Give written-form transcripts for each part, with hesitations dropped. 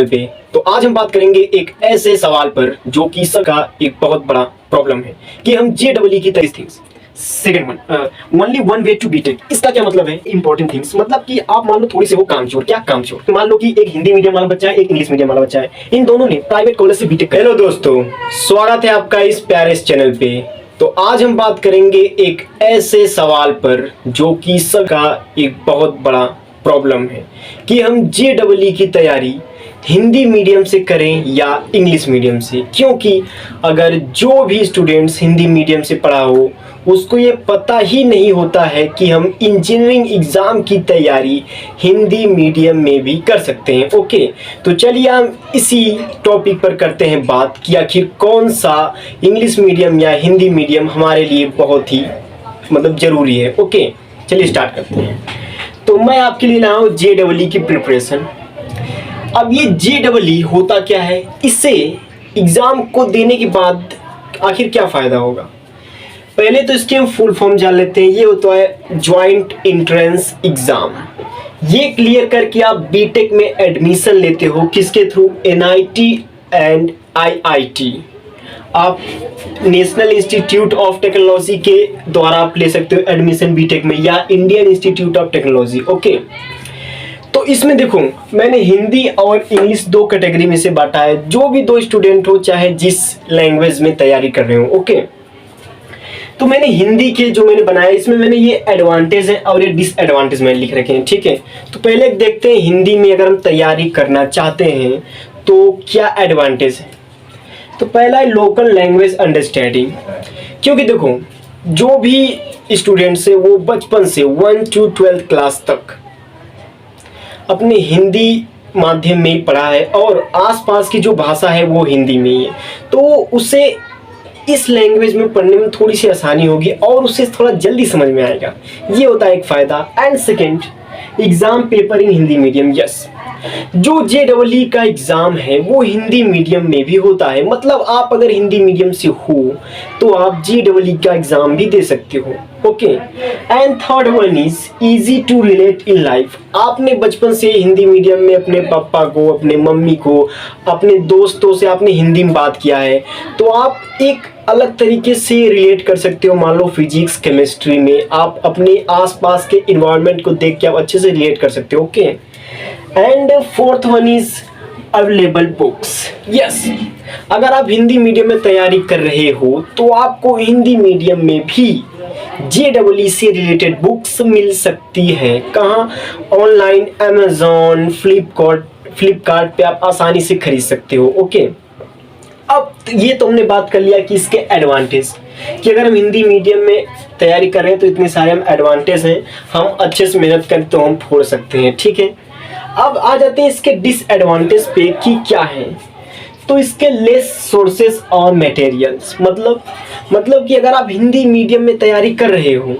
पे। तो आज हम बात करेंगे एक ऐसे सवाल पर जो कि सबका एक बहुत बड़ा प्रॉब्लम है कि हम JEE की तरह things. Second one only one way to BTech, इसका क्या मतलब है? इंपॉर्टेंट थिंग्स मतलब कि आप मान लो थोड़ी से हो कामचोर। क्या कामचोर? मान लो कि एक हिंदी मीडियम वाला बच्चा है, एक इंग्लिश मीडियम वाला बच्चा है, इन दोनों ने प्राइवेट कॉलेज से बीटेक। हेलो दोस्तों, स्वागत है आपका इस प्यारे चैनल पे। तो आज हम बात करेंगे एक ऐसे सवाल पर जो कि सबका एक बहुत बड़ा प्रॉब्लम है कि हम JEE की तैयारी हिंदी मीडियम से करें या इंग्लिश मीडियम से। क्योंकि अगर जो भी स्टूडेंट्स हिंदी मीडियम से पढ़ा हो उसको ये पता ही नहीं होता है कि हम इंजीनियरिंग एग्ज़ाम की तैयारी हिंदी मीडियम में भी कर सकते हैं। ओके, तो चलिए हम इसी टॉपिक पर करते हैं बात कि आखिर कौन सा इंग्लिश मीडियम या हिंदी मीडियम हमारे लिए बहुत ही ज़रूरी है। ओके, चलिए स्टार्ट करते हैं। तो मैं आपके लिए लाया हूँ JEE की प्रिपरेशन। अब ये JEE होता क्या है, इससे एग्ज़ाम को देने के बाद आखिर क्या फ़ायदा होगा? पहले तो इसके हम फुल फॉर्म जान लेते हैं। ये होता है जॉइंट एंट्रेंस एग्ज़ाम। ये क्लियर करके आप बीटेक में एडमिशन लेते हो। किसके थ्रू? NIT and IIT। आप नेशनल इंस्टीट्यूट ऑफ टेक्नोलॉजी के द्वारा आप ले सकते हो एडमिशन बीटेक में, या Indian institute of technology. Okay, तो इसमें देखो मैंने हिंदी और इंग्लिश दो कैटेगरी में से बांटा है। जो भी दो स्टूडेंट हो, चाहे जिस लैंग्वेज में तैयारी कर रहे हो। ओके, तो मैंने हिंदी के जो मैंने बनाया, इसमें मैंने ये एडवांटेज है और ये डिसएडवांटेज मैंने लिख रखे हैं। ठीक है, तो पहले देखते हैं हिंदी में अगर हम तैयारी करना चाहते हैं तो क्या एडवांटेज है। तो पहला है लोकल लैंग्वेज अंडरस्टैंडिंग। क्योंकि देखो जो भी स्टूडेंट्स है वो बचपन से 1 to 12th क्लास तक अपने हिंदी माध्यम में ही पढ़ा है और आसपास की जो भाषा है वो हिंदी में ही है, तो उसे इस लैंग्वेज में पढ़ने में थोड़ी सी आसानी होगी और उसे थोड़ा जल्दी समझ में आएगा। ये होता है एक फ़ायदा। And second, exam paper in Hindi medium. Yes, जो JEE का एग्ज़ाम है वो हिंदी मीडियम में भी होता है। मतलब आप अगर हिंदी मीडियम से हो तो आप JEE का एग्ज़ाम भी दे सकते हो। Okay, and third one is easy to relate in life. आपने बचपन से हिंदी मीडियम में अपने पापा को, अपने मम्मी को, अपने दोस्तों से आपने हिंदी में बात किया है, तो आप एक अलग तरीके से रिलेट कर सकते हो। मान लो फिजिक्स केमिस्ट्री में आप अपने आसपास के इन्वायरमेंट को देख के आप अच्छे से रिलेट कर सकते हो। Okay, and fourth one is available books. Yes, अगर आप हिंदी मीडियम में तैयारी कर रहे हो तो आपको हिंदी मीडियम में भी JEE से रिलेटेड बुक्स मिल सकती है। कहाँ? ऑनलाइन अमेज़ॉन, फ्लिपकार्ट पे आप आसानी से खरीद सकते हो। ओके, अब ये तो हमने बात कर लिया कि इसके एडवांटेज, कि अगर हम हिंदी मीडियम में तैयारी कर रहे हैं तो इतने सारे हम एडवांटेज हैं, हम अच्छे से मेहनत करें तो हम फोड़ सकते हैं। ठीक है, अब आ जाते हैं इसके डिसएडवांटेज पे कि क्या है। तो इसके लेस सोर्सेस और मटेरियल्स, मतलब कि अगर आप हिंदी मीडियम में तैयारी कर रहे हो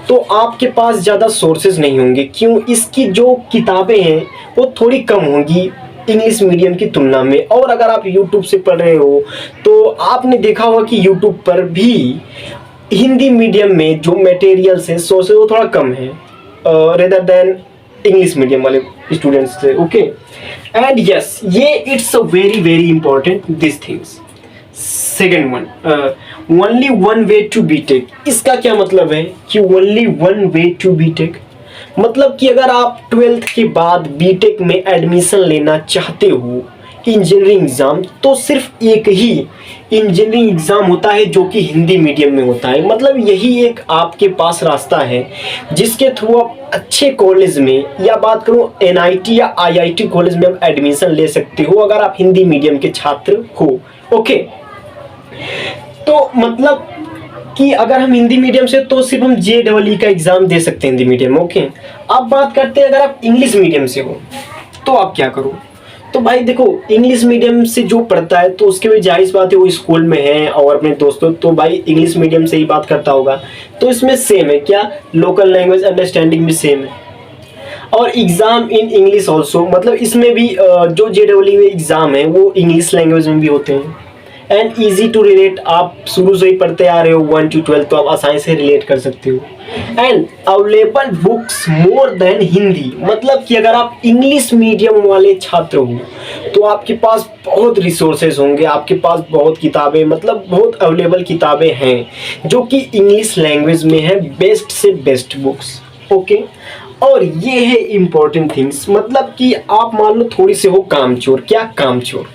तो आपके पास ज़्यादा सोर्सेज नहीं होंगे। क्यों? इसकी जो किताबें हैं वो थोड़ी कम होंगी इंग्लिश मीडियम की तुलना में। और अगर आप YouTube से पढ़ रहे हो तो आपने देखा होगा कि YouTube पर भी हिंदी मीडियम में जो मटेरियल्स हैं, सोर्सेज, वो थोड़ा कम है रेदर देन इंग्लिश मीडियम वाले स्टूडेंट्स से। ओके, एंड यस, ये it's a very important this things. Second one, only one way to BTech. इसका क्या मतलब है कि only one way to BTech? मतलब कि अगर आप 12th के बाद बीटेक में एडमिशन लेना चाहते हो इंजीनियरिंग एग्ज़ाम, तो सिर्फ एक ही इंजीनियरिंग एग्ज़ाम होता है जो कि हिंदी मीडियम में होता है। मतलब यही एक आपके पास रास्ता है जिसके थ्रू आप अच्छे कॉलेज में, या बात करूँ NIT या IIT कॉलेज में आप एडमिशन ले सकते हो अगर आप हिंदी मीडियम के छात्र हो। ओके, तो मतलब कि अगर हम हिंदी मीडियम से तो सिर्फ हम JEE का एग्ज़ाम दे सकते हैं हिंदी मीडियम में। ओके, अब बात करते हैं अगर आप इंग्लिश मीडियम से हो तो आप क्या करो। तो भाई देखो, इंग्लिश मीडियम से जो पढ़ता है तो उसके भी जाहिर बात है वो स्कूल में है और अपने दोस्तों, तो भाई इंग्लिश मीडियम से ही बात करता होगा। तो इसमें सेम है क्या? लोकल लैंग्वेज अंडरस्टैंडिंग भी सेम है और एग्ज़ाम इन इंग्लिश ऑल्सो। मतलब इसमें भी जो JEE में एग्ज़ाम है वो इंग्लिश लैंग्वेज में भी होते हैं। एंड ईजी टू रिलेट, आप शुरू से ही पढ़ते आ रहे हो 1 to 12 तो आप आसानी से रिलेट कर सकते हो। And available books more than Hindi, मतलब कि अगर आप इंग्लिश मीडियम वाले छात्र हो तो आपके पास बहुत रिसोर्सेज होंगे, आपके पास बहुत किताबें, मतलब बहुत अवेलेबल किताबें हैं जो कि इंग्लिश लैंग्वेज में है, बेस्ट से बेस्ट बुक्स। ओके, और ये है इम्पोर्टेंट थिंग्स, मतलब कि आप मान लो थोड़ी से हो कामचोर। क्या कामचोर?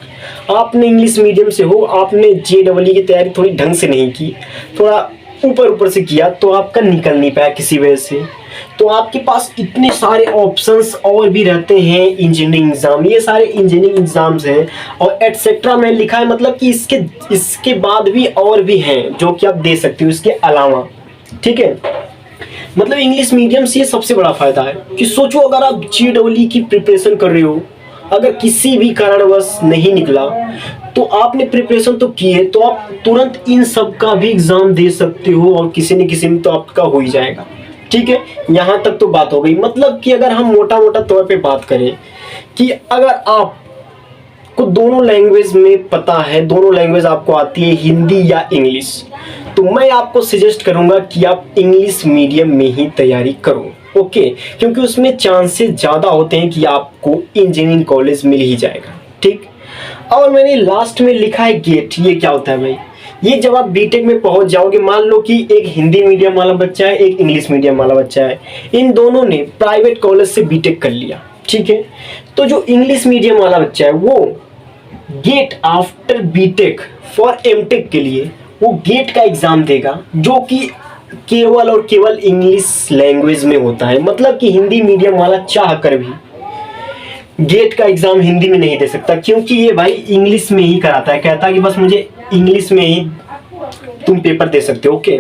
आपने इंग्लिश मीडियम से हो, आपने JEE की तैयारी थोड़ी ढंग से नहीं की, थोड़ा ऊपर ऊपर से किया तो आपका निकल नहीं पाया किसी वजह से, तो आपके पास इतने सारे ऑप्शंस और भी रहते हैं। इंजीनियरिंग एग्जाम, ये सारे इंजीनियरिंग एग्जाम्स हैं और एटसेट्रा में लिखा है, मतलब कि इसके बाद भी और भी हैं जो कि आप दे सकते हो इसके अलावा। ठीक है, मतलब इंग्लिश मीडियम से ये सबसे बड़ा फायदा है कि सोचो अगर आप JEE की प्रिपरेशन कर रहे हो, अगर किसी भी कारणवश नहीं निकला तो आपने प्रिपरेशन तो की है, तो आप तुरंत इन सब का भी एग्जाम दे सकते हो और किसी न किसी में तो आपका हो ही जाएगा। ठीक है, यहाँ तक तो बात हो गई। मतलब कि अगर हम मोटा मोटा तौर पे बात करें कि अगर आप को दोनों लैंग्वेज में पता है, दोनों लैंग्वेज आपको आती है, हिंदी या इंग्लिश, तो मैं आपको सजेस्ट करूंगा कि आप इंग्लिश मीडियम में ही तैयारी करो। ओके, क्योंकि उसमें चांसेस ज़्यादा होते हैं कि आपको इंजीनियरिंग कॉलेज मिल ही जाएगा। ठीक, और मैंने लास्ट में लिखा है गेट। ये क्या होता है भाई? ये जब आप बीटेक में पहुंच जाओगे, मान लो कि एक हिंदी मीडियम वाला बच्चा है, एक इंग्लिश मीडियम वाला बच्चा है, इन दोनों ने प्राइवेट कॉलेज से बीटेक कर लिया। ठीक है, तो जो इंग्लिश मीडियम वाला बच्चा है वो get after BTech for MTech के लिए वो गेट का एग्जाम देगा, जो कि केवल और केवल इंग्लिश लैंग्वेज में होता है। मतलब कि हिंदी मीडियम वाला चाह कर भी गेट का एग्जाम हिंदी में नहीं दे सकता, क्योंकि ये भाई इंग्लिश में ही कराता है, कहता है कि बस मुझे इंग्लिश में ही तुम पेपर दे सकते हो। ओके,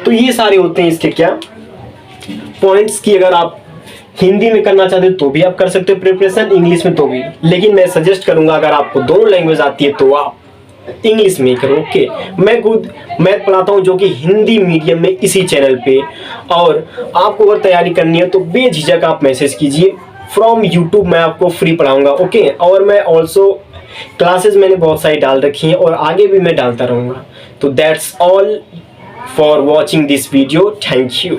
तो ये सारे होते हैं इसके क्या पॉइंट्स की अगर आप हिंदी में करना चाहते हो तो भी आप कर सकते हो प्रिपरेशन, इंग्लिश में तो भी, लेकिन मैं सजेस्ट करूंगा अगर आपको दोनों लैंग्वेज आती है तो आप इंग्लिश में करो। ओके, मैं खुद मैथ पढ़ाता हूँ जो कि हिंदी मीडियम में इसी चैनल पे, और आपको अगर तैयारी करनी है तो बेझिझक आप मैसेज कीजिए, फ्रॉम यूट्यूब मैं आपको फ्री पढ़ाऊंगा। ओके, और मैं ऑल्सो क्लासेस मैंने बहुत सारी डाल रखी हैं और आगे भी मैं डालता रहूँगा। तो that's all for watching this video, thank you.